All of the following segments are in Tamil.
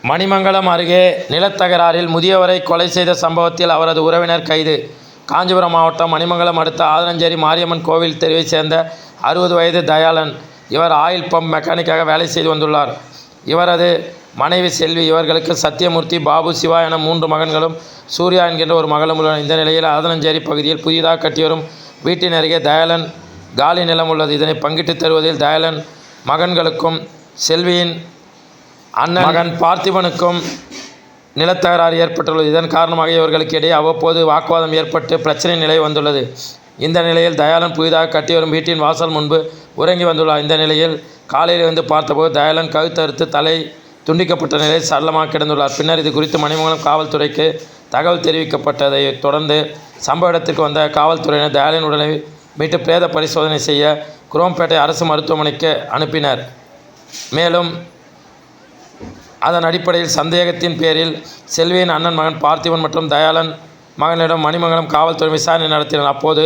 மணிமங்கலம் அருகே நிலத்தகராறில் முதியவரை கொலை செய்த சம்பவத்தில் அவரது உறவினர் கைது. காஞ்சிபுரம் மாவட்டம் மணிமங்கலம் அடுத்த ஆதனஞ்சேரி மாரியம்மன் கோவில் தெருவைச் சேர்ந்த 60 வயது தயாளன். இவர் ஆயில் பம்ப் மெக்கானிக்காக வேலை செய்து வந்துள்ளார். இவரது மனைவி செல்வி. இவர்களுக்கு சத்தியமூர்த்தி, பாபு, சிவா என 3 மகன்களும், சூர்யா என்கின்ற ஒரு மகளும் உள்ளனர். இந்த நிலையில் ஆதனஞ்சேரி பகுதியில் புதிதாக கட்டிவரும் வீட்டின் அருகே தயாளன் காலி நிலம் உள்ளது. இதனை பங்கிட்டு தருவதில் தயாளன் மகன்களுக்கும், செல்வியின் அண்ணன் மகன் பார்த்திபனுக்கும் நிலத்தகராறு ஏற்பட்டுள்ளது. இதன் காரணமாக இவர்களுக்கு இடையே அவ்வப்போது வாக்குவாதம் ஏற்பட்டு பிரச்சனை நிலை வந்துள்ளது. இந்த நிலையில் தயாளன் புதிதாக கட்டிவரும் வீட்டின் வாசல் முன்பு உறங்கி வந்துள்ளார். இந்த நிலையில் காலையில் வந்து பார்த்தபோது தயாளன் கழுத்தறுத்து தலை துண்டிக்கப்பட்ட நிலையில் சடலமாக கிடந்துள்ளார். பின்னர் இது குறித்து மணிமங்கலம் காவல்துறைக்கு தகவல் தெரிவிக்கப்பட்டதை தொடர்ந்து சம்பவ இடத்திற்கு வந்த காவல்துறையினர் தயாளன் உடலை மீட்டு பிரேத பரிசோதனை செய்ய குரோம்பேட்டை அரசு மருத்துவமனைக்கு அனுப்பினர். மேலும் அதன் அடிப்படையில் சந்தேகத்தின் பேரில் செல்வியின் அண்ணன் மகன் பார்த்திபன் மற்றும் தயாளன் மகனிடம் மணிமங்கலம் காவல்துறை விசாரணை நடத்தினர். அப்போது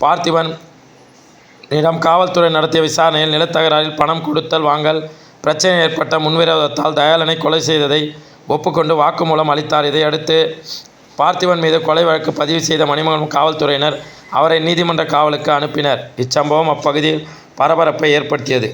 பார்த்திபனிடம் காவல்துறை நடத்திய விசாரணையில் நிலத்தகராறில் பணம் கொடுத்தல் வாங்கல் பிரச்சனை ஏற்பட்ட முன்விரோதத்தால் தயாளனை கொலை செய்ததை ஒப்புக்கொண்டு வாக்குமூலம் அளித்தார். இதையடுத்து பார்த்திபன் மீது கொலை வழக்கு பதிவு செய்த மணிமங்கலம் காவல்துறையினர் அவரை நீதிமன்ற காவலுக்கு அனுப்பினர். இச்சம்பவம் அப்பகுதியில் பரபரப்பை ஏற்படுத்தியது.